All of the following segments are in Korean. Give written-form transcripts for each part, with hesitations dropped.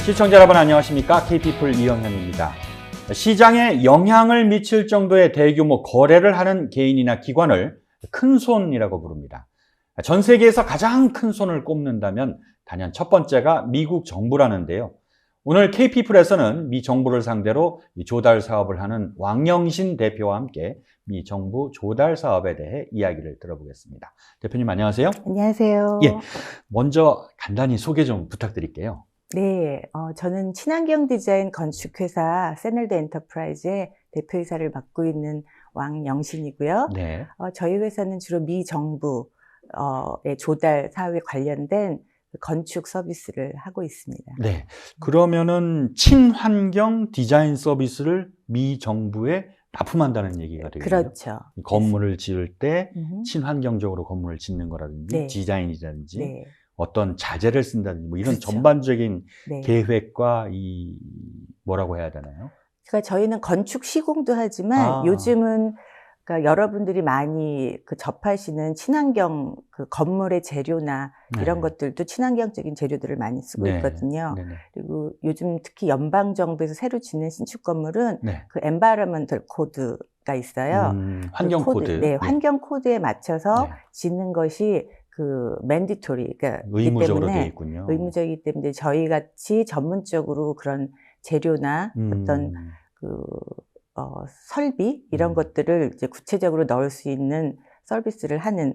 시청자 여러분 안녕하십니까? K피플 이영현입니다. 시장에 영향을 미칠 정도의 대규모 거래를 하는 개인이나 기관을 큰손이라고 부릅니다. 전 세계에서 가장 큰 손을 꼽는다면 단연 첫 번째가 미국 정부라는데요. 오늘 K피플에서는 미 정부를 상대로 조달 사업을 하는 왕영신 대표와 함께 미 정부 조달 사업에 대해 이야기를 들어보겠습니다. 대표님 안녕하세요. 안녕하세요. 예, 먼저 간단히 소개 좀 부탁드릴게요. 네, 저는 친환경 디자인 건축회사 세널드 엔터프라이즈의 대표이사를 맡고 있는 왕영신이고요. 네. 저희 회사는 주로 미 정부의 조달 사업에 관련된 건축 서비스를 하고 있습니다. 네. 그러면은 친환경 디자인 서비스를 미 정부에 납품한다는 얘기가 되겠네요. 그렇죠. 건물을 지을 때 친환경적으로 건물을 짓는 거라든지 네. 디자인이라든지 네. 어떤 자재를 쓴다든지 뭐 이런 그렇죠. 전반적인 네. 계획과 뭐라고 해야 되나요? 그러니까 저희는 건축 시공도 하지만 요즘은 그러니까 여러분들이 많이 접하시는 친환경 건물의 재료나 이런 것들도 친환경적인 재료들을 많이 쓰고 있거든요. 네네. 그리고 요즘 특히 연방 정부에서 새로 짓는 신축 건물은 네. environmental code가 있어요. 환경 코드. 네, 환경 코드에 맞춰서 네. 짓는 것이 mandatory, 그러니까 의무적으로 되어 있군요. 의무적이기 때문에 저희 같이 전문적으로 그런 재료나 어떤 설비 이런 것들을 이제 구체적으로 넣을 수 있는 서비스를 하는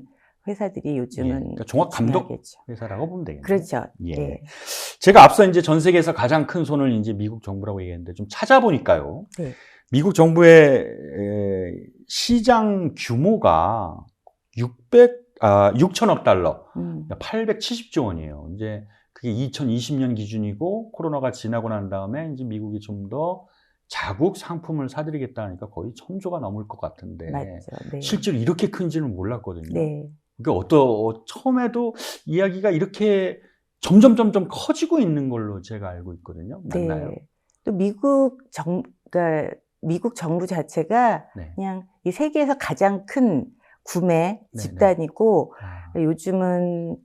회사들이 요즘은 그러니까 종합 감독 회사라고 보면 되겠네요. 그렇죠. 예. 네. 제가 앞서 이제 전 세계에서 가장 큰 손을 이제 미국 정부라고 얘기했는데 좀 찾아보니까요. 네. 미국 정부의 시장 규모가 6천억 달러, 870조 원이에요. 이제 그게 2020년 기준이고 코로나가 지나고 난 다음에 이제 미국이 좀 더 자국 상품을 사들이겠다 하니까 거의 1000조가 넘을 것 같은데 맞죠. 네. 실제로 이렇게 큰지는 몰랐거든요. 네. 그러니까 처음에도 이야기가 이렇게 점점 커지고 있는 걸로 제가 알고 있거든요. 맞나요? 네. 또 그러니까 미국 정부 자체가 네. 그냥 이 세계에서 가장 큰 구매 집단이고 요즘은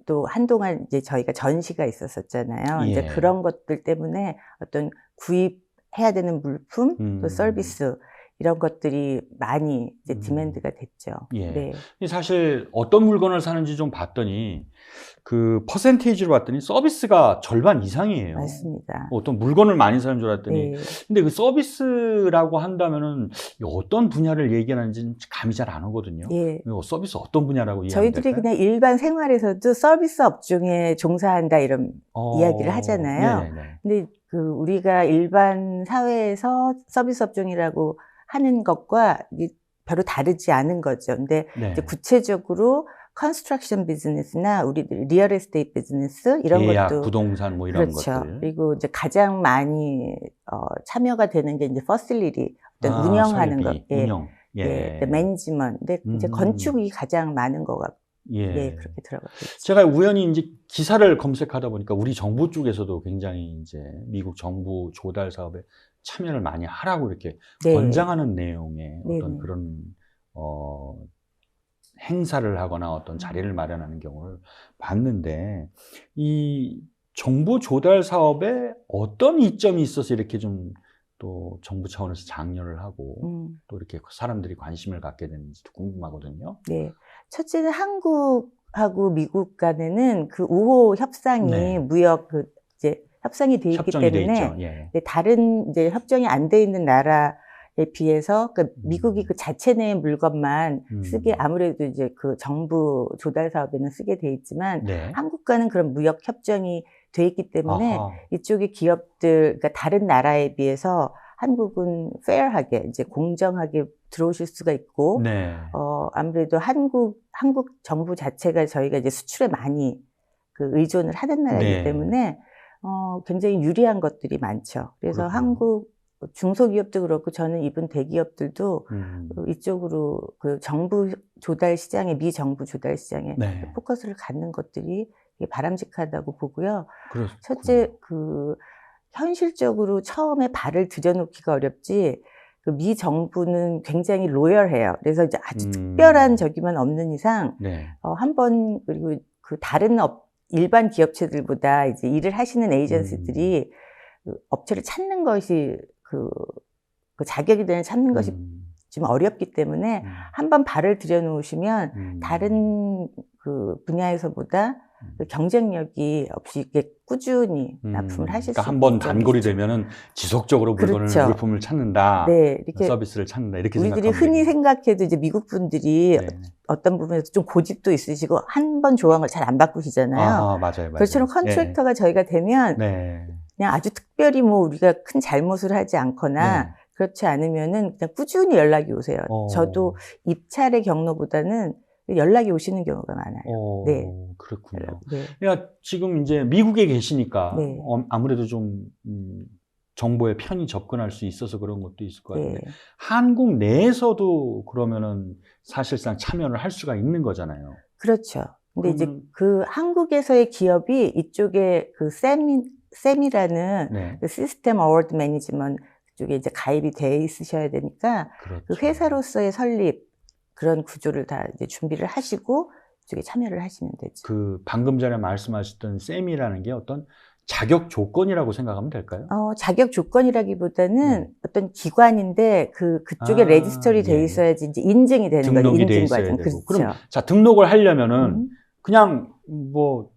또 한동안 이제 저희가 전시가 있었었잖아요. 예. 이제 그런 것들 때문에 어떤 구입해야 되는 물품 또 서비스 이런 것들이 많이 이제 디맨드가 됐죠. 예. 네. 사실 어떤 물건을 사는지 좀 봤더니 그 퍼센테이지로 봤더니 서비스가 절반 이상이에요. 맞습니다. 어떤 물건을 많이 사는 줄 알았더니 네. 근데 그 서비스라고 한다면은 어떤 분야를 얘기하는지 감이 잘 안 오거든요. 예. 서비스 어떤 분야라고 이해하면 저희들이 될까요? 그냥 일반 생활에서도 서비스 업종에 종사한다 이런 이야기를 하잖아요. 네네네. 근데 우리가 일반 사회에서 서비스 업종이라고 하는 것과 별로 다르지 않은 거죠. 근데 네. 이제 구체적으로 컨스트럭션 비즈니스나 우리들 리얼 에스테이트 비즈니스 이런 계약, 것도 부동산 뭐 이런 그렇죠. 것들. 그리고 이제 가장 많이 참여가 되는 게 이제 퍼실리티 어떤 운영하는 것, 운영. 예, 매니지먼트. 근데 이제 건축이 가장 많은 것 같고, 네, 그렇게 들어가고 있죠. 제가 우연히 이제 기사를 검색하다 보니까 우리 정부 쪽에서도 굉장히 이제 미국 정부 조달 사업에 참여를 많이 하라고 이렇게 권장하는 내용의 어떤 그런 행사를 하거나 어떤 자리를 마련하는 경우를 봤는데 이 정부 조달 사업에 어떤 이점이 있어서 이렇게 좀 또 정부 차원에서 장려를 하고 또 이렇게 사람들이 관심을 갖게 되는지도 궁금하거든요. 네. 첫째는 한국하고 미국 간에는 그 우호 협상이 무역 이제 협상이 돼 있기 때문에 예. 다른 이제 협정이 안 돼 있는 나라에 비해서 미국이 그 자체 내 물건만 쓰게 아무래도 이제 정부 조달 사업에는 쓰게 돼 있지만 한국과는 그런 무역 협정이 돼 있기 때문에 이쪽의 기업들 그러니까 다른 나라에 비해서 한국은 페어하게 이제 공정하게 들어오실 수가 있고 아무래도 한국 정부 자체가 저희가 이제 수출에 많이 의존을 하는 나라이기 때문에 굉장히 유리한 것들이 많죠. 그래서 그렇군요. 한국 중소기업도 그렇고 저는 이분 대기업들도 이쪽으로 정부 조달 시장에 미 정부 조달 시장에 포커스를 갖는 것들이 바람직하다고 보고요. 그렇군요. 첫째 현실적으로 처음에 발을 들여놓기가 어렵지 미 정부는 굉장히 로열해요. 그래서 이제 아주 특별한 적이만 없는 이상 한번 그리고 다른 일반 기업체들보다 이제 일을 하시는 에이전시들이 그 업체를 찾는 것이 그 자격이 되는 찾는 것이 좀 어렵기 때문에 한번 발을 들여놓으시면 다른 그 분야에서보다 그 경쟁력이 없이 이렇게 꾸준히 납품을 하실 수 그러니까 한번 단골이 되면은 지속적으로 그렇죠. 물품을 찾는다, 네, 이렇게 서비스를 찾는다 이렇게 우리들이 생각하면 흔히 되겠네요. 생각해도 이제 미국 분들이 네. 어떤 부분에서 좀 고집도 있으시고 한 번 좋아한 걸 잘 안 바꾸시잖아요. 맞아요, 맞아요. 그렇처럼 컨트랙터가 저희가 되면 네. 그냥 아주 특별히 뭐 우리가 큰 잘못을 하지 않거나 네. 그렇지 않으면은 그냥 꾸준히 연락이 오세요. 저도 입찰의 경로보다는 연락이 오시는 경우가 많아요. 네. 그렇군요. 네. 그러니까 지금 이제 미국에 계시니까 네. 아무래도 좀 정보에 편히 접근할 수 있어서 그런 것도 있을 것 같은데 네. 한국 내에서도 그러면은 사실상 참여를 할 수가 있는 거잖아요. 그렇죠. 근데 이제 그 한국에서의 기업이 이쪽에 그 셈이라는 네. 그 시스템 어워드 매니지먼트 쪽에 이제 가입이 돼 있으셔야 되니까 그렇죠. 그 회사로서의 설립 그런 구조를 다 이제 준비를 하시고 이쪽에 참여를 하시면 되죠. 그 방금 전에 말씀하셨던 셈이라는 게 어떤 자격 조건이라고 생각하면 될까요? 자격 조건이라기보다는 어떤 기관인데 그쪽에 레지스터리 돼 있어야지 이제 인증이 되는 거죠. 등록이 돼 인증 있어야 과정. 되고. 그렇죠. 그럼 자 등록을 하려면은 그냥 뭐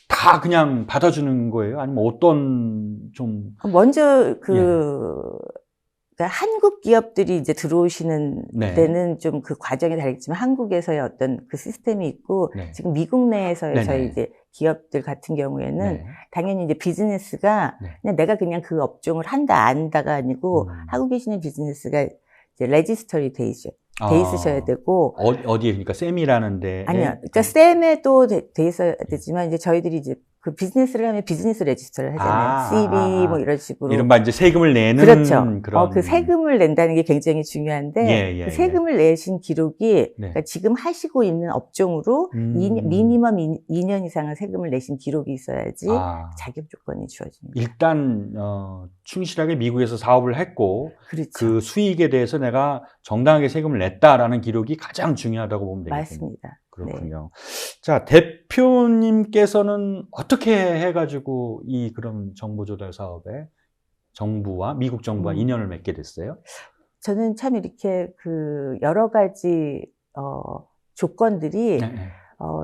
다 그냥 받아주는 거예요? 아니면 어떤 좀 먼저 그러니까 한국 기업들이 이제 들어오시는 데는 좀 그 과정이 다르겠지만 한국에서의 어떤 그 시스템이 있고 지금 미국 내에서의 저희 이제 기업들 같은 경우에는 당연히 이제 비즈니스가 그냥 그 업종을 한다 안다가 아니고 하고 계시는 비즈니스가 이제 레지스터리 돼 있으셔야 되고 어디에 그러니까 셈이라는데 아니요, 그러니까 셈에도 돼 있어야 되지만 이제 저희들이 이제 그 비즈니스를 하면 비즈니스 레지스터를 하잖아요. CB 뭐 이런 식으로. 이른바 이제 세금을 내는 그렇죠. 그런. 그 세금을 낸다는 게 굉장히 중요한데 그 세금을 내신 기록이 그러니까 지금 하시고 있는 업종으로 미니멈 2년 이상은 세금을 내신 기록이 있어야지 자격 조건이 주어집니다. 일단 충실하게 미국에서 사업을 했고 그렇죠. 그 수익에 대해서 내가 정당하게 세금을 냈다라는 기록이 가장 중요하다고 보면 되겠군요. 맞습니다. 그렇군요. 네. 자, 대표님께서는 어떻게 해가지고 이 그런 정보 조달 사업에 정부와 미국 정부와 인연을 맺게 됐어요? 저는 참 이렇게 그 여러 가지 조건들이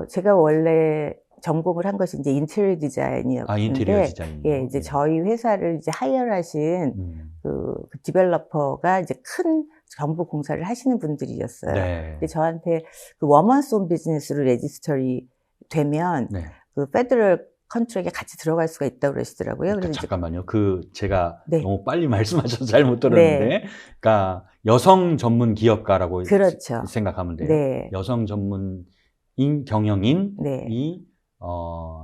제가 원래 전공을 한 것이 이제 인테리어 디자인이었는데, 인테리어 디자인. 이제 저희 회사를 이제 하이어하신 그 디벨로퍼가 이제 큰 정부 공사를 하시는 분들이었어요. 근데 저한테 그 워먼스 온 비즈니스로 레지스터리 되면 그 페더럴 컨트랙에 같이 들어갈 수가 있다고 그러시더라고요. 그러니까 잠깐만요. 제가 너무 빨리 말씀하셔서 잘못 들었는데, 네. 그러니까 여성 전문 기업가라고 그렇죠. 생각하면 돼요. 네. 여성 전문인 경영인이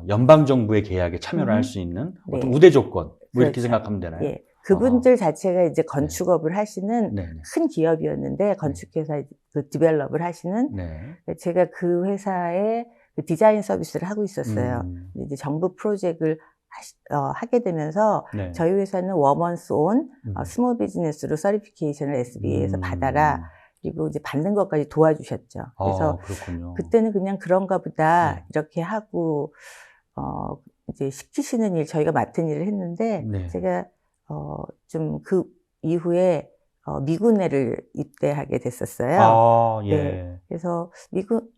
연방 정부의 계약에 참여를 할 수 있는 어떤 우대 조건 뭐 이렇게 생각하면 되나요? 예. 그분들 자체가 이제 건축업을 하시는 큰 기업이었는데 건축회사 그 디벨롭을 하시는 제가 그 회사에 그 디자인 서비스를 하고 있었어요. 이제 정부 프로젝트를 하게 되면서 저희 회사는 워먼스 온 스몰 비즈니스로 서티피케이션을 SBA에서 받아라. 그리고 이제 받는 것까지 도와주셨죠. 그래서 그때는 그냥 그런가 보다 이렇게 하고 이제 시키시는 일 저희가 맡은 일을 했는데 제가 좀 그 이후에 미군에를 입대하게 됐었어요. 그래서 미군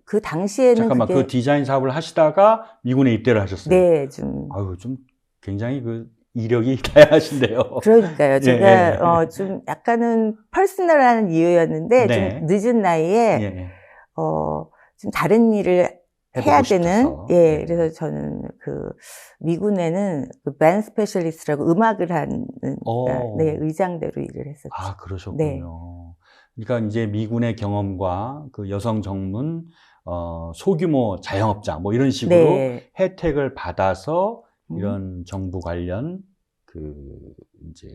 그 당시에는 잠깐만 그 디자인 사업을 하시다가 미군에 입대를 하셨어요. 네, 좀 굉장히 그 이력이 다양하신데요. 그러니까요. 제가 좀 약간은 퍼스널한 이유였는데 좀 늦은 나이에 좀 다른 일을 해야 되는 그래서 저는 그 미군에는 그 밴드 스페셜리스트라고 음악을 하는 의장대로 일을 했었죠. 그러셨군요. 그러니까 이제 미군의 경험과 그 여성 전문 소규모 자영업자 뭐 이런 식으로 혜택을 받아서 이런 정부 관련 그 이제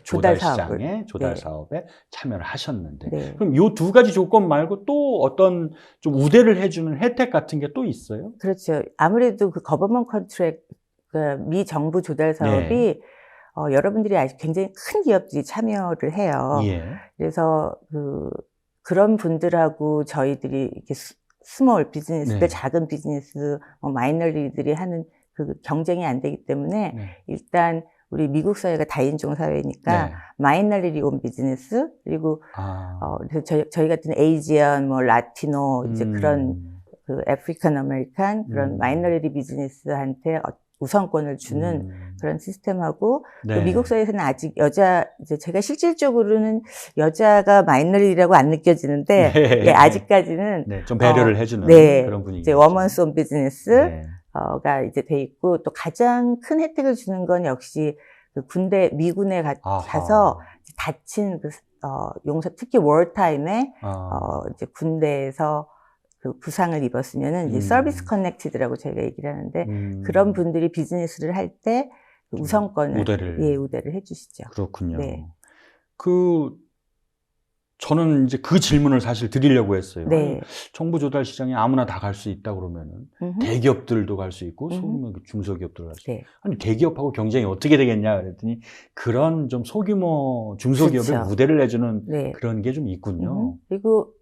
조달 시장에 조달 사업에 참여를 하셨는데 그럼 요 두 가지 조건 말고 또 어떤 좀 우대를 해주는 혜택 같은 게 또 있어요? 그렇죠. 아무래도 그 거버먼 컨트랙 미 정부 조달 사업이 여러분들이 아직 굉장히 큰 기업들이 참여를 해요. 그래서 그런 분들하고 저희들이 이렇게 스몰 비즈니스들, 네. 작은 비즈니스, 마이너리들이 하는 그 경쟁이 안 되기 때문에 네. 일단 우리 미국 사회가 다인종 사회니까 네. 마이너리티 온 비즈니스 그리고 아. 그래서 저희 같은 에이지언, 라티노 이제 그런 그 아프리칸 아메리칸 그런 마이너리티 비즈니스한테 우선권을 주는 그런 시스템하고 네. 또 미국 사회에서는 아직 이제 제가 실질적으로는 여자가 마이너리티라고 안 느껴지는데 네. 예, 아직까지는 네, 좀 배려를 해주는 네, 그런 분위기. 이제 워먼스 온 비즈니스 네. 가 이제 돼 있고 또 가장 큰 혜택을 주는 건 역시 그 군대 미군에 가서 다친 그 용사 특히 월타임에 이제 군대에서 그 부상을 입었으면은 이제 서비스 커넥티드라고 저희가 얘기를 하는데 그런 분들이 비즈니스를 할 때 우선권을 우대를 해주시죠. 그렇군요. 네. 저는 이제 그 질문을 사실 드리려고 했어요. 네. 아니, 정부 조달 시장에 아무나 다 갈 수 있다 그러면은 대기업들도 갈 수 있고 소규모 중소기업도 갈 수 있고 아니 대기업하고 경쟁이 어떻게 되겠냐 그랬더니 그런 좀 소규모 중소기업에 그렇죠. 우대를 해주는 네. 그런 게 좀 있군요. 그리고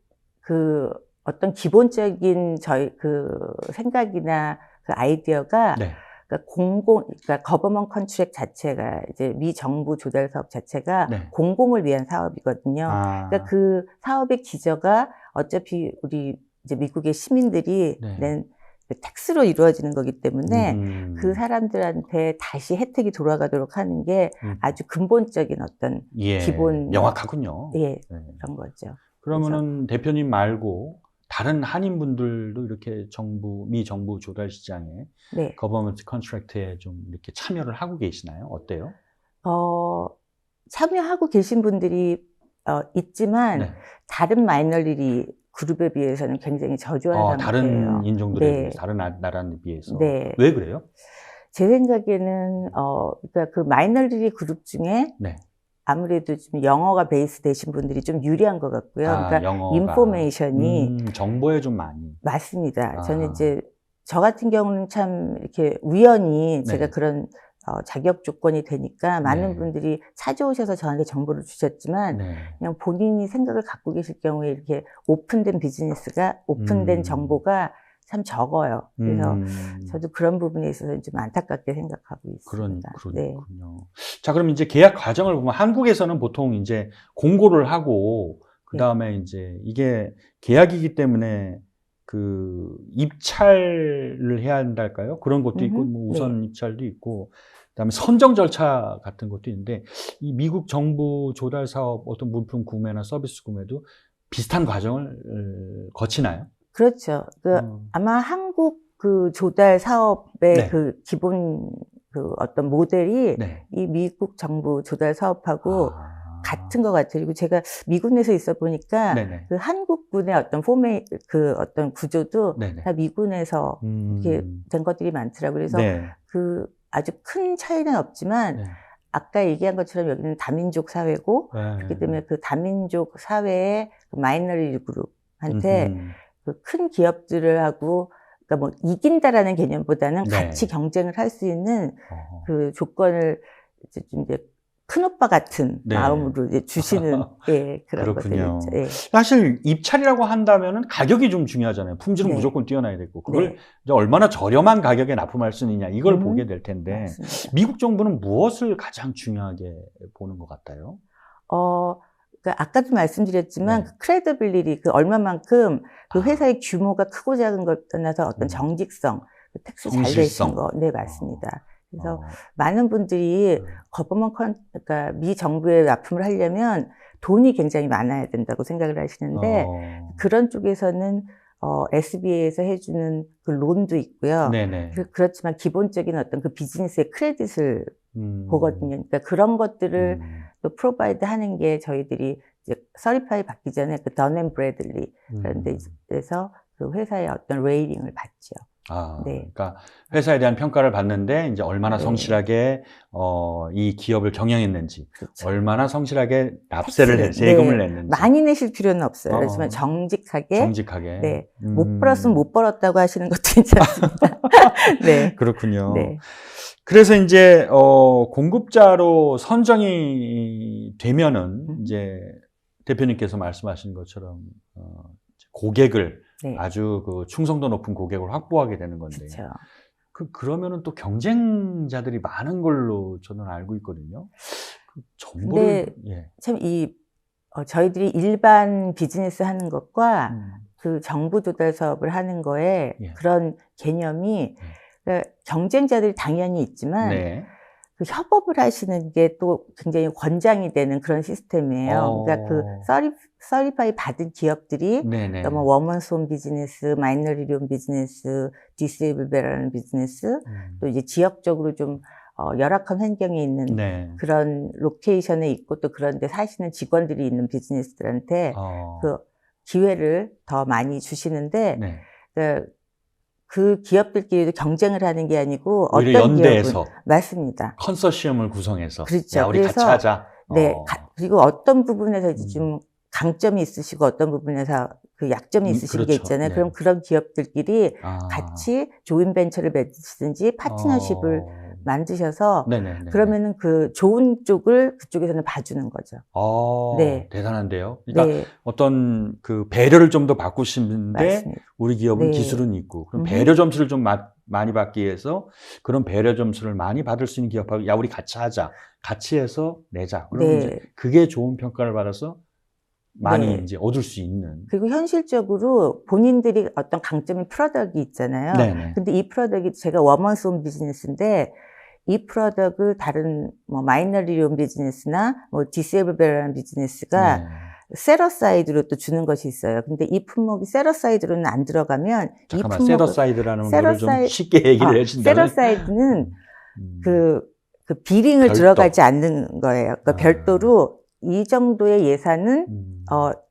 그 어떤 기본적인 저희 그 생각이나 그 아이디어가 네. 그러니까 그러니까 거버먼 컨트랙 자체가 이제 미 정부 조달 사업 자체가 네. 공공을 위한 사업이거든요. 그러니까 그 사업의 기저가 어차피 우리 이제 미국의 시민들이 낸 텍스로 이루어지는 거기 때문에 그 사람들한테 다시 혜택이 돌아가도록 하는 게 아주 근본적인 어떤 기본 명확하군요. 예, 그런 거죠. 그러면은 대표님 말고 다른 한인분들도 이렇게 미 정부 조달 시장에 거버먼트 컨트랙트에 좀 이렇게 참여를 하고 계시나요? 어때요? 참여하고 계신 분들이 있지만 다른 마이너리티 그룹에 비해서는 굉장히 저조한 상태예요. 다른 인종들에 비해서, 다른 나라에 비해서. 왜 그래요? 제 생각에는 그러니까 그 마이너리티 그룹 중에 아무래도 좀 영어가 베이스 되신 분들이 좀 유리한 것 같고요. 그러니까 영어가. 인포메이션이 정보에 좀 많이. 맞습니다. 저는 이제 저 같은 경우는 참 이렇게 우연히 제가 그런 자격 조건이 되니까 많은 분들이 찾아오셔서 저한테 정보를 주셨지만 그냥 본인이 생각을 갖고 계실 경우에 이렇게 오픈된 비즈니스가 오픈된 정보가 참 적어요. 그래서 저도 그런 부분에 있어서 좀 안타깝게 생각하고 있습니다. 그렇군요. 자, 그럼 이제 계약 과정을 보면 한국에서는 보통 이제 공고를 하고 그 다음에 이제 이게 계약이기 때문에 그 입찰을 해야 한달까요? 그런 것도 있고 뭐 우선 입찰도 있고 그다음에 선정 절차 같은 것도 있는데 이 미국 정부 조달 사업 어떤 물품 구매나 서비스 구매도 비슷한 과정을 거치나요? 그렇죠. 아마 한국 그 조달 사업의 그 기본 그 어떤 모델이 이 미국 정부 조달 사업하고 같은 것 같아요. 그리고 제가 미군에서 있어 보니까 그 한국군의 어떤 그 어떤 구조도 다 미군에서 이렇게 된 것들이 많더라고요. 그래서 그 아주 큰 차이는 없지만 아까 얘기한 것처럼 여기는 다민족 사회고 그렇기 때문에 그 다민족 사회의 그 마이너리티 그룹한테 그 큰 기업들을 하고 그러니까 뭐 이긴다라는 개념보다는 같이 경쟁을 할 수 있는 그 조건을 이제 큰 오빠 같은 마음으로 이제 주시는 그런 것들이죠. 사실 입찰이라고 한다면은 가격이 좀 중요하잖아요. 품질은 무조건 뛰어나야 되고 그걸 이제 얼마나 저렴한 가격에 납품할 수 있느냐 이걸 보게 될 텐데 맞습니다. 미국 정부는 무엇을 가장 중요하게 보는 것 같아요? 그러니까 아까도 말씀드렸지만 그 크레디빌리티 그 얼마만큼 그 회사의 규모가 크고 작은 것 떠나서 어떤 정직성, 그 텍스 잘 되신 거, 맞습니다. 그래서 많은 분들이 그러니까 미 정부에 납품을 하려면 돈이 굉장히 많아야 된다고 생각을 하시는데 그런 쪽에서는 SBA에서 해주는 그 론도 있고요. 그렇지만 기본적인 어떤 그 비즈니스의 크레딧을 보거든요. 그러니까 그런 것들을 또 프로바이드 하는 게 저희들이 이제 서리파이 받기 전에 그 던 & 브래들리 그런 데서 그 회사의 어떤 레이팅을 받죠. 그러니까 회사에 대한 평가를 받는데 이제 얼마나 성실하게 이 기업을 경영했는지, 얼마나 성실하게 납세를 세금을 냈는지. 많이 내실 필요는 없어요. 하지만 정직하게. 못 벌었으면 못 벌었다고 하시는 것도 괜찮습니다. 그렇군요. 그래서 이제 공급자로 선정이 되면은 이제 대표님께서 말씀하신 것처럼 고객을 네. 아주 그 충성도 높은 고객을 확보하게 되는 건데. 그렇죠. 그러면은 또 경쟁자들이 많은 걸로 저는 알고 있거든요. 그 근데 정보를, 예. 참 저희들이 일반 비즈니스 하는 것과 그 정부 조달 사업을 하는 거에 예. 그런 개념이 그러니까 경쟁자들이 당연히 있지만 네. 그 협업을 하시는 게 또 굉장히 권장이 되는 그런 시스템이에요. 그러니까 그 서리파이 받은 기업들이 네네. 뭐 워먼스홈 비즈니스, 마이너리홈 비즈니스, 디세이블베라는 비즈니스, 또 이제 지역적으로 좀 열악한 환경에 있는 네. 그런 로케이션에 있고 또 그런 데 사시는 직원들이 있는 비즈니스들한테 그 기회를 더 많이 주시는데 네. 그 기업들끼리도 경쟁을 하는 게 아니고 오히려 어떤 연대해서 기업은 맞습니다. 컨소시엄을 구성해서 그렇죠. 야, 우리 같이 그래서 하자. 네, 그리고 어떤 부분에서 이제 좀 강점이 있으시고 어떤 부분에서 그 약점이 있으신 게 그렇죠. 있잖아요. 네. 그럼 그런 기업들끼리 같이 조인 벤처를 맺으시든지 파트너십을 만드셔서 네네네. 그러면은 그 좋은 쪽을 그쪽에서는 봐주는 거죠. 네. 대단한데요. 그러니까 네. 어떤 그 배려를 좀 더 받고 싶은데 맞습니다. 우리 기업은 네. 기술은 있고 그럼 배려 점수를 좀 많이 받기 위해서 그런 배려 점수를 많이 받을 수 있는 기업하고 야, 우리 같이 하자. 같이 해서 내자. 그러면 네. 이제 그게 좋은 평가를 받아서 많이 네. 이제 얻을 수 있는. 그리고 현실적으로 본인들이 어떤 강점이 프로덕이 있잖아요. 네네. 근데 이 프로덕이 제가 워먼스홈 비즈니스인데 이 프로덕을 다른 뭐 마이너리홈 비즈니스나 뭐 디세이블베라는 비즈니스가 네. 세러 사이드로 또 주는 것이 있어요. 근데 이 품목이 세러 사이드로는 안 들어가면 잠깐만, 이 품목을 세러사이드라는 거를 좀 쉽게 얘기를 해준다면. 세러 사이드는 그 비링을 별도. 들어가지 않는 거예요. 그러니까 별도로 이 정도의 예산은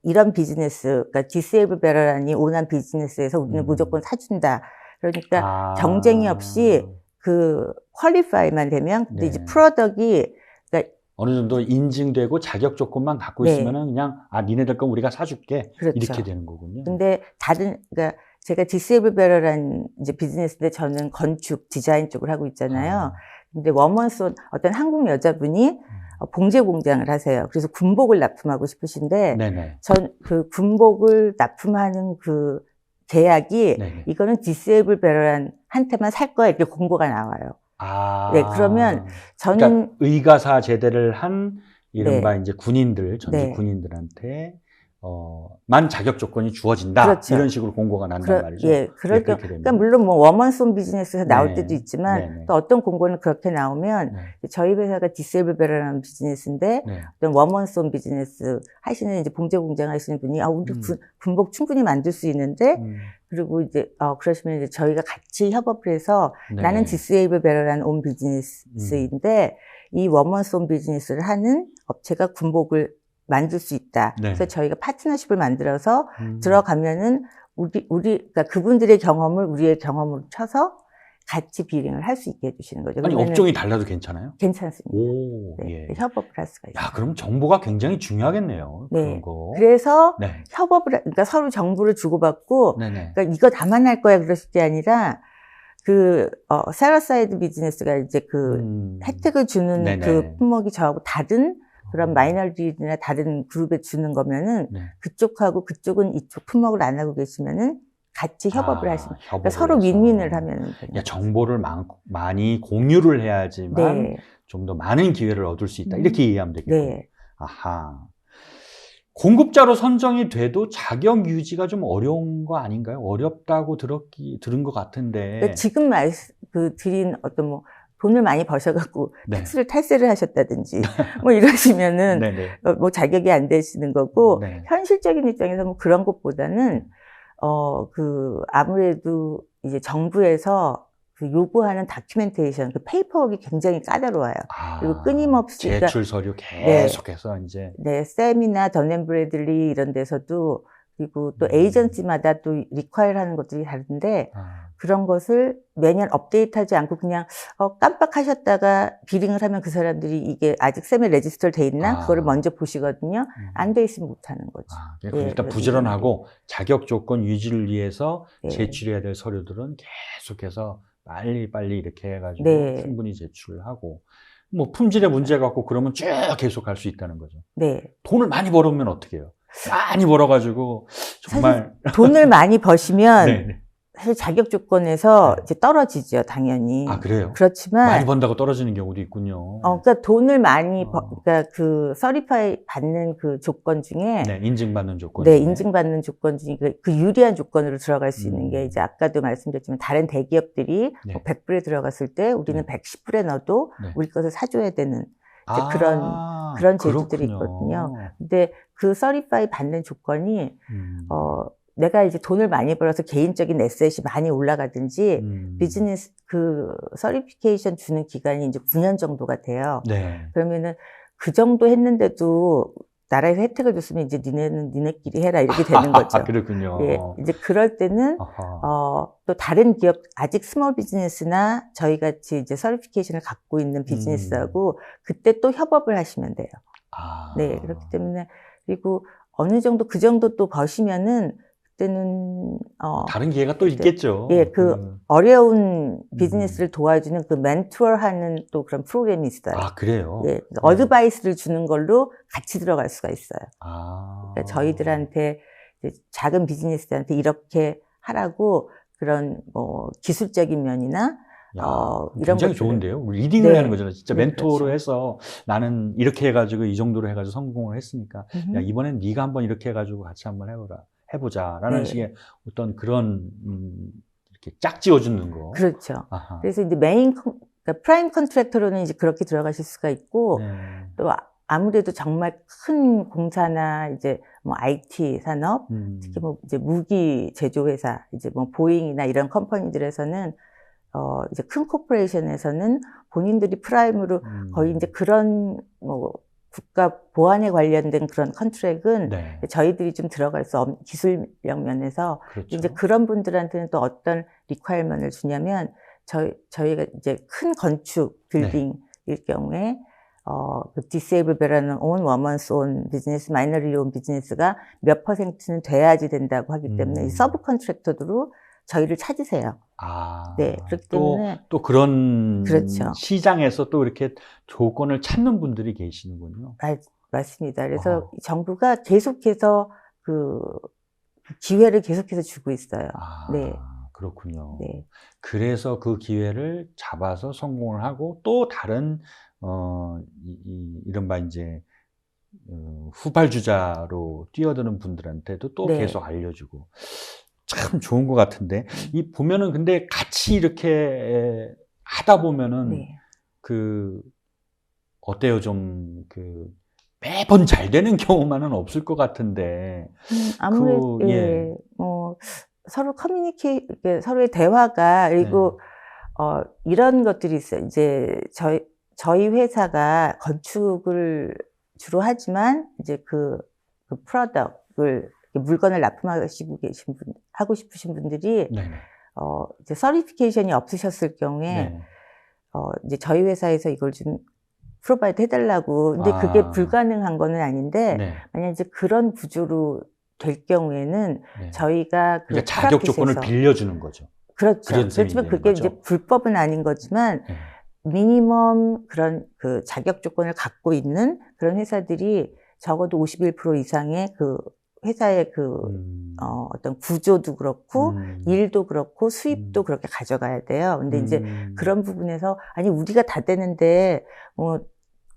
이런 비즈니스, 그러니까 디세이블 베러라니 오난 비즈니스에서 우리는 무조건 사준다. 그러니까 경쟁이 없이 그 퀄리파이만 되면 근데 네. 이제 프로덕이 그러니까 어느 정도 인증되고 자격 조건만 갖고 네. 있으면은 그냥 니네들 건 우리가 사줄게. 그렇죠. 이렇게 되는 거군요. 근데 그러니까 제가 디세이블 베러라는 이제 비즈니스인데 저는 건축 디자인 쪽을 하고 있잖아요. 근데 워먼스 어떤 한국 여자분이 봉제 공장을 하세요. 그래서 군복을 납품하고 싶으신데 네네. 전 그 군복을 납품하는 그 계약이 네네. 이거는 디세이블 베러란 한테만 살 거야 이렇게 공고가 나와요. 네, 그러면 저는 그러니까 의가사 제대를 한 이른바 네. 이제 군인들, 전직 네. 군인들한테 만 자격 조건이 주어진다. 그렇죠. 이런 식으로 공고가 난단 말이죠. 예, 그러니까, 그렇게 되면. 그러니까 물론 뭐 워먼스홈 비즈니스에서 나올 네. 때도 있지만 네네. 또 어떤 공고는 그렇게 나오면 네. 저희 회사가 디세이블 베러라는 비즈니스인데 네. 어떤 워먼스홈 비즈니스 하시는 이제 봉제 공장 하시는 분이 우리 군복 충분히 만들 수 있는데 그리고 이제 그러시면 이제 저희가 같이 협업을 해서 네. 나는 디세이블 베러라는 온 비즈니스인데 이 워먼스홈 비즈니스를 하는 업체가 군복을 만들 수 있다. 네. 그래서 저희가 파트너십을 만들어서 들어가면은 그러니까 그분들의 경험을 우리의 경험으로 쳐서 같이 비링을 할 수 있게 해주시는 거죠. 아니, 업종이 달라도 괜찮아요? 괜찮습니다. 오, 네, 예. 협업을 할 수가 있어요. 야, 그럼 정보가 굉장히 중요하겠네요. 네. 그런 거. 그래서 네. 그러니까 서로 정보를 주고받고, 네네. 그러니까 이거 다만 할 거야 그러실 게 아니라 세러사이드 비즈니스가 이제 혜택을 주는 네네. 그 품목이 저하고 다른 그런 마이너리티나 다른 그룹에 주는 거면은 네. 그쪽하고 그쪽은 이쪽 품목을 안 하고 계시면은 같이 협업을 하시면 그러니까 서로 해서. 윈윈을 하면은 야, 정보를 많이 공유를 해야지만 네. 좀 더 많은 기회를 얻을 수 있다. 이렇게 이해하면 되겠군요. 네. 아하. 공급자로 선정이 돼도 자격 유지가 좀 어려운 거 아닌가요? 어렵다고 들은 것 같은데. 그러니까 지금 드린 어떤 뭐 돈을 많이 버셔갖고 네. 텍스를 탈세를 하셨다든지 뭐 이러시면은 뭐 자격이 안 되시는 거고 네. 현실적인 입장에서 뭐 그런 것보다는 아무래도 이제 정부에서 그 요구하는 다큐멘테이션, 그 페이퍼워크가 굉장히 까다로워요. 그리고 끊임없이 제출 서류 계속해서 이제 쌤이나 던앤브래들리 이런 데서도 그리고 또 에이전시마다 또 리퀘어를 하는 것들이 다른데 그런 것을 매년 업데이트하지 않고 그냥 깜빡하셨다가 비링을 하면 그 사람들이 이게 아직 쌤에 레지스터 돼 있나 그거를 먼저 보시거든요. 안 돼 있으면 못 하는 거죠. 일단 부지런하고 자격 조건 유지를 위해서 제출해야 될 서류들은 계속해서 빨리 이렇게 해가지고 충분히 제출을 하고 뭐 품질에 문제가 없고 그러면 쭉 계속 갈 수 있다는 거죠. 네. 돈을 많이 벌으면 어떻게 해요? 많이 벌어가지고 정말 돈을 많이 버시면 네. 사실 자격 조건에서 네. 이제 떨어지죠, 당연히. 아, 그래요? 그렇지만 많이 번다고 떨어지는 경우도 있군요. 그러니까 돈을 많이 그러니까 그 서리파이 받는 그 조건 중에 네, 인증받는 조건. 네, 인증받는 조건 중에 그 유리한 조건으로 들어갈 수 있는 게 이제 아까도 말씀드렸지만 다른 대기업들이 네. 뭐 100불에 들어갔을 때 우리는 110불에 넣어도 네. 우리 것을 사줘야 되는 이제 아, 그런 제도들이 그렇군요. 있거든요. 근데 그 서리파이 받는 조건이 내가 이제 돈을 많이 벌어서 개인적인 에셋이 많이 올라가든지 비즈니스 그 서리피케이션 주는 기간이 이제 9년 정도가 돼요. 네. 그러면은 그 정도 했는데도 나라에서 혜택을 줬으면 이제 니네는 니네끼리 해라 이렇게 되는 거죠. 그렇군요. 예, 이제 그럴 때는 또 다른 기업 아직 스몰 비즈니스나 저희 같이 이제 서리피케이션을 갖고 있는 비즈니스하고 그때 또 협업을 하시면 돼요. 네, 그렇기 때문에 그리고 어느 정도 그 정도 또 버시면은 그때는 다른 기회가 또 있겠죠. 예, 그 어려운 비즈니스를 도와주는 그 멘토하는 또 그런 프로그램이 있어요. 아, 그래요? 예, 어드바이스를 주는 걸로 같이 들어갈 수가 있어요. 아. 그러니까 저희들한테 이제 작은 비즈니스한테 이렇게 하라고 그런 뭐 기술적인 면이나 굉장히 이런 것들을 좋은데요. 리딩을 네. 하는 거잖아요. 진짜 네, 멘토로 그렇죠. 해서 나는 이렇게 해가지고 이 정도로 해가지고 성공을 했으니까 야, 이번엔 네가 한번 이렇게 해가지고 같이 한번 해보자라는 네. 식의 어떤 그런 이렇게 짝지어주는 거. 그렇죠. 아하. 그래서 이제 그러니까 프라임 컨트랙터로는 이제 그렇게 들어가실 수가 있고 네. 또 아무래도 정말 큰 공사나 이제 뭐 IT 산업, 특히 뭐 이제 무기 제조 회사, 이제 뭐 보잉이나 이런 컴퍼니들에서는 이제 큰 코퍼레이션에서는 본인들이 프라임으로 거의 이제 그런 뭐 국가 보안에 관련된 그런 컨트랙은 네. 저희들이 좀 들어갈 수 없는 기술력 면에서 그렇죠. 이제 그런 분들한테는 또 어떤 리퀘어먼트를 주냐면 저희가 이제 큰 건축 빌딩일 경우에 그 디세이블베라는 온 워먼스 온 비즈니스, 마이너리 온 비즈니스가 몇 %는 돼야지 된다고 하기 때문에 이 서브 컨트랙터들로 저희를 찾으세요. 아, 네, 그렇기 때문에 또 그런 그렇죠. 시장에서 또 이렇게 조건을 찾는 분들이 계시는군요. 맞습니다. 그래서 정부가 계속해서 그 기회를 계속해서 주고 있어요. 네. 그렇군요. 네. 그래서 그 기회를 잡아서 성공을 하고 또 다른 이른바 이제 후발주자로 뛰어드는 분들한테도 또 네. 계속 알려주고 참 좋은 것 같은데 이 보면은 근데 같이 이렇게 하다 보면은 네. 그 어때요? 좀 그 매번 잘 되는 경우만은 없을 것 같은데 아무래도 뭐 서로 서로의 대화가 그리고 이런 것들이 있어요. 이제 저희 회사가 건축을 주로 하지만 이제 그 프로덕트를 물건을 납품하시고 하고 싶으신 분들이 이제 서리피케이션이 없으셨을 경우에 이제 저희 회사에서 이걸 좀 프로바이드 해달라고. 근데 그게 불가능한 거는 아닌데 만약 이제 그런 구조로 될 경우에는 저희가 그 그러니까 자격 조건을 빌려주는 거죠. 그렇죠. 그렇지만 그게 거죠? 이제 불법은 아닌 거지만 미니멈 그런 그 자격 조건을 갖고 있는 그런 회사들이 적어도 51% 이상의 그 회사의 그 어떤 구조도 그렇고 일도 그렇고 수입도 그렇게 가져가야 돼요. 근데 이제 그런 부분에서 아니 우리가 다 되는데 뭐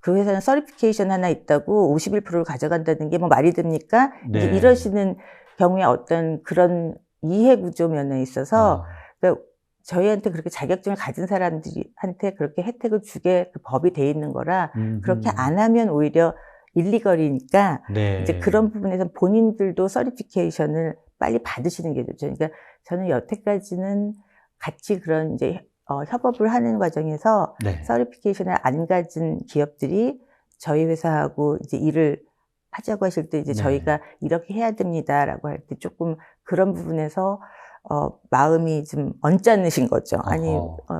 그 회사는 서리피케이션 하나 있다고 51%를 가져간다는 게 뭐 말이 됩니까? 이제 이러시는 경우에 어떤 그런 이해 구조 면에 있어서 그러니까 저희한테 그렇게 자격증을 가진 사람들한테 그렇게 혜택을 주게 그 법이 돼 있는 거라 그렇게 안 하면 오히려 일리걸이니까 이제 그런 부분에서 본인들도 서리피케이션을 빨리 받으시는 게 좋죠. 그러니까 저는 여태까지는 같이 그런 이제 협업을 하는 과정에서 서리피케이션을 안 가진 기업들이 저희 회사하고 이제 일을 하자고 하실 때 이제 저희가 이렇게 해야 됩니다라고 할 때 조금 그런 부분에서 마음이 좀 언짢으신 거죠. 아니,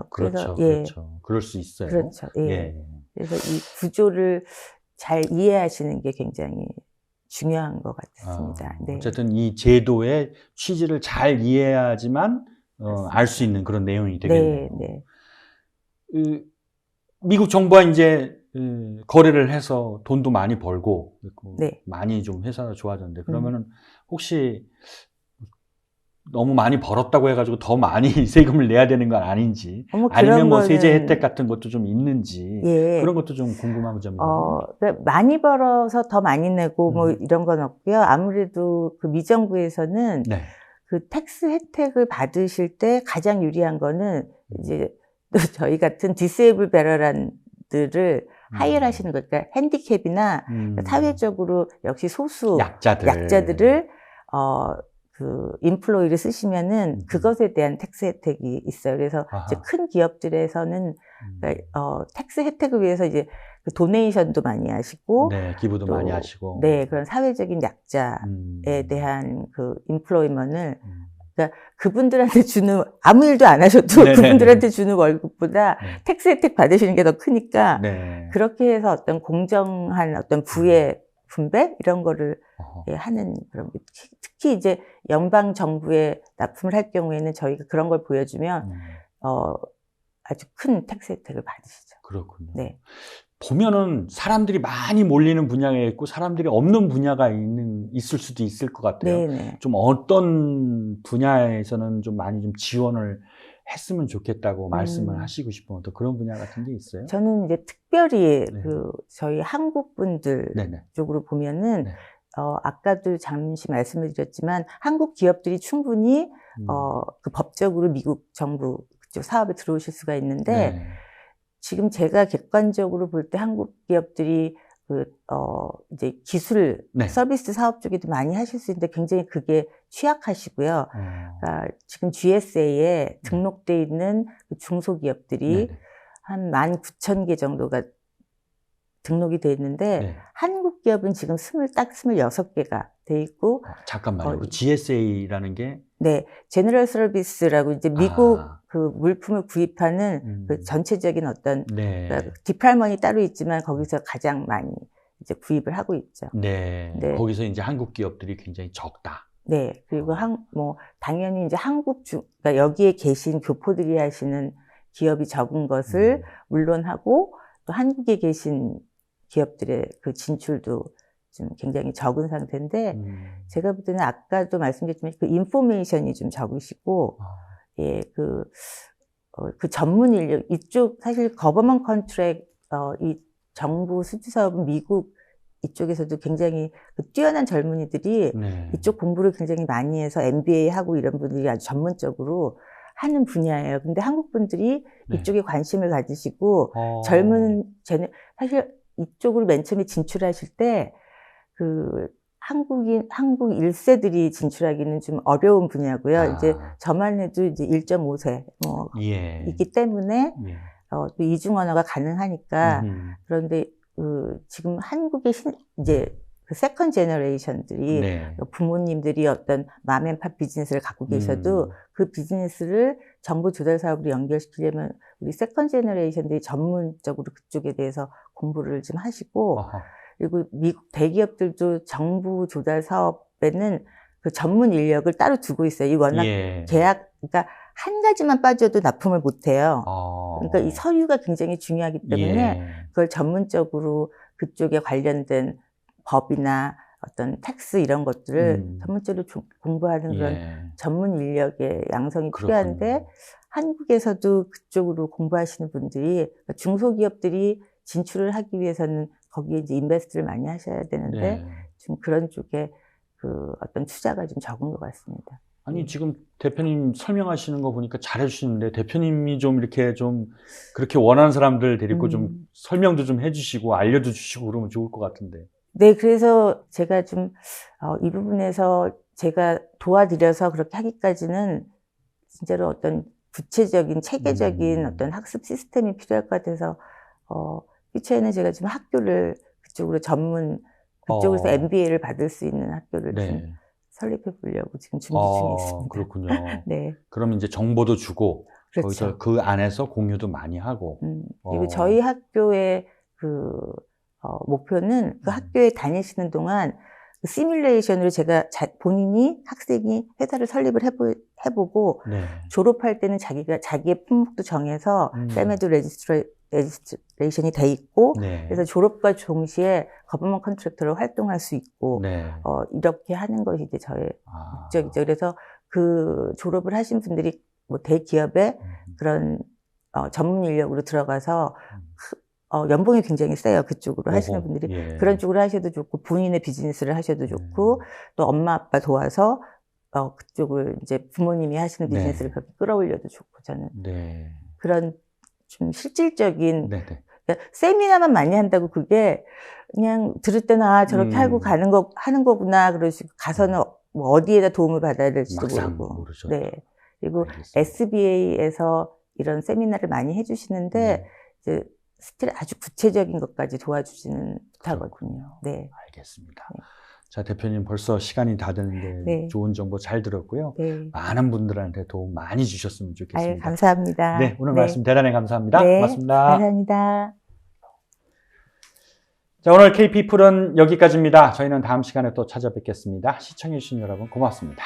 그래서 그렇죠. 그럴 수 있어요. 그렇죠. 그래서 이 구조를 잘 이해하시는 게 굉장히 중요한 것 같습니다. 어쨌든 이 제도의 취지를 잘 이해해야지만 알 수 있는 그런 내용이 되겠네요. 미국 정부와 이제 거래를 해서 돈도 많이 벌고 있고 네. 많이 좀 회사가 좋아졌는데 그러면은 혹시 너무 많이 벌었다고 해가지고 더 많이 세금을 내야 되는 건 아닌지 아니면 뭐 세제 혜택 같은 것도 좀 있는지 예. 그런 것도 좀 궁금한 점이거든요. 그러니까 많이 벌어서 더 많이 내고 뭐 이런 건 없고요. 아무래도 그 미정부에서는 네. 그 텍스 혜택을 받으실 때 가장 유리한 거는 이제 또 저희 같은 디세이블 베러란들을 하이어 하시는 거. 그러니까 핸디캡이나 사회적으로 역시 소수 약자들을 그 인플로이를 쓰시면은 그것에 대한 텍스 혜택이 있어요. 그래서 이제 큰 기업들에서는 텍스 혜택을 위해서 이제 그 도네이션도 많이 하시고, 네, 기부도 또, 많이 하시고, 네, 그런 사회적인 약자에 대한 그 인플로이먼을 그러니까 그분들한테 주는 아무 일도 안 하셔도 네네. 그분들한테 주는 월급보다 네. 텍스 혜택 받으시는 게 더 크니까 네. 그렇게 해서 어떤 공정한 어떤 부의 분배 이런 거를 하는 그런 특히 이제 연방 정부에 납품을 할 경우에는 저희가 그런 걸 보여주면 아주 큰 텍스 혜택을 받으시죠. 그렇군요. 네. 보면은 사람들이 많이 몰리는 분야가 있고 사람들이 없는 분야가 있을 수도 있을 것 같아요. 네네. 좀 어떤 분야에서는 좀 많이 좀 지원을 했으면 좋겠다고 말씀을 하시고 싶은 또 그런 분야 같은 게 있어요? 저는 이제 특별히 네. 그 저희 한국 분들 네네. 쪽으로 보면은 네. 아까도 잠시 말씀을 드렸지만 한국 기업들이 충분히 그 법적으로 미국 정부 그쪽 사업에 들어오실 수가 있는데 네. 지금 제가 객관적으로 볼 때 한국 기업들이 이제 기술 네. 서비스 사업 쪽에도 많이 하실 수 있는데 굉장히 그게 취약하시고요. 그러니까 지금 GSA에 등록돼 있는 그 중소기업들이 네네. 한 19,000개 정도가 등록이 돼 있는데 네. 한국 기업은 지금 26개가 돼 있고 잠깐만요. 그 GSA라는 게 네, 제너럴 서비스라고 이제 미국 그 물품을 구입하는 그 전체적인 어떤 네. 그러니까 디파트먼이 따로 있지만 거기서 가장 많이 이제 구입을 하고 있죠. 네. 네. 거기서 이제 한국 기업들이 굉장히 적다. 네. 그리고 뭐 당연히 이제 그러니까 여기에 계신 교포들이 하시는 기업이 적은 것을 물론 하고 또 한국에 계신 기업들의 그 진출도 좀 굉장히 적은 상태인데 제가 볼 때는 아까도 말씀드렸지만 그 인포메이션이 좀 적으시고 예, 그 전문 인력 이쪽 사실 거버먼트 컨트랙 이 정부 수주 사업은 미국 이쪽에서도 굉장히 그 뛰어난 젊은이들이 네. 이쪽 공부를 굉장히 많이 해서 MBA 하고 이런 분들이 아주 전문적으로 하는 분야예요. 근데 한국 분들이 네. 이쪽에 관심을 가지시고 젊은 사실 이쪽으로 맨 처음에 진출하실 때 그 한국 1세들이 진출하기는 좀 어려운 분야고요. 이제 저만 해도 이제 1.5세 뭐 예. 있기 때문에 예. 또 이중 언어가 가능하니까 그런데 지금 한국의 이제 그 세컨 제너레이션들이 네. 부모님들이 어떤 맘앤팝 비즈니스를 갖고 계셔도 그 비즈니스를 정부 조달 사업으로 연결시키려면 우리 세컨 제너레이션들이 전문적으로 그쪽에 대해서 공부를 좀 하시고 그리고 미국 대기업들도 정부 조달 사업에는 그 전문 인력을 따로 두고 있어요. 이 워낙 예. 그러니까 한 가지만 빠져도 납품을 못 해요. 그러니까 이 서류가 굉장히 중요하기 때문에 예. 그걸 전문적으로 그쪽에 관련된 법이나 어떤 텍스 이런 것들을 전문적으로 공부하는 그런 전문 인력의 양성이 필요한데 한국에서도 그쪽으로 공부하시는 분들이 그러니까 중소기업들이 진출을 하기 위해서는 거기에 이제 인베스트를 많이 하셔야 되는데 네. 좀 그런 쪽에 그 어떤 투자가 좀 적은 것 같습니다. 아니 지금 대표님 설명하시는 거 보니까 잘해주시는데 대표님이 좀 이렇게 좀 그렇게 원하는 사람들 데리고 좀 설명도 좀 해주시고 알려도 주시고 그러면 좋을 것 같은데. 네, 그래서 제가 좀 이 부분에서 제가 도와드려서 그렇게 하기까지는 진짜로 어떤 구체적인 체계적인 어떤 학습 시스템이 필요할 것 같아서 퓨처에는 제가 지금 학교를 그쪽으로 그쪽에서 MBA를 받을 수 있는 학교를 네. 좀 설립해 보려고 지금 준비 중에 있습니다. 그렇군요. 네. 그럼 이제 정보도 주고 그렇죠. 거기서 그 안에서 공유도 많이 하고. 그리고 저희 학교의 목표는 그 학교에 다니시는 동안 그 시뮬레이션으로 제가 학생이 회사를 설립을 해보고 네. 졸업할 때는 자기의 품목도 정해서 쌤에도 레지스트레이션이 돼 있고 네. 그래서 졸업과 동시에 거버먼트 컨트랙터로 활동할 수 있고 네. 이렇게 하는 것이 이제 저의 목적이죠. 그래서 그 졸업을 하신 분들이 뭐 대기업에 그런 전문 인력으로 들어가서 연봉이 굉장히 세요. 그쪽으로 하시는 분들이. 예. 그런 쪽으로 하셔도 좋고 본인의 비즈니스를 하셔도 좋고 또 엄마 아빠 도와서 그쪽을 이제 부모님이 하시는 비즈니스를 그렇게 끌어올려도 좋고 저는 네. 그런 좀 실질적인 네. 네. 그러니까 세미나만 많이 한다고 그게 그냥 들을 때는 저렇게 하고 하는 거구나 그러시고 가서는 뭐 어디에다 도움을 받아야 될지도 모르고. 모르죠. 네. 그리고 알겠습니다. SBA에서 이런 세미나를 많이 해주시는데 이제 아주 구체적인 것까지 도와주지는 못하거든요. 네. 알겠습니다. 네. 자, 대표님 벌써 시간이 다 됐는데 네. 좋은 정보 잘 들었고요. 네. 많은 분들한테 도움 많이 주셨으면 좋겠습니다. 감사합니다. 네, 오늘 말씀 대단히 감사합니다. 네. 고맙습니다. 감사합니다. 자, 오늘 KP풀은 여기까지입니다. 저희는 다음 시간에 또 찾아뵙겠습니다. 시청해주신 여러분 고맙습니다.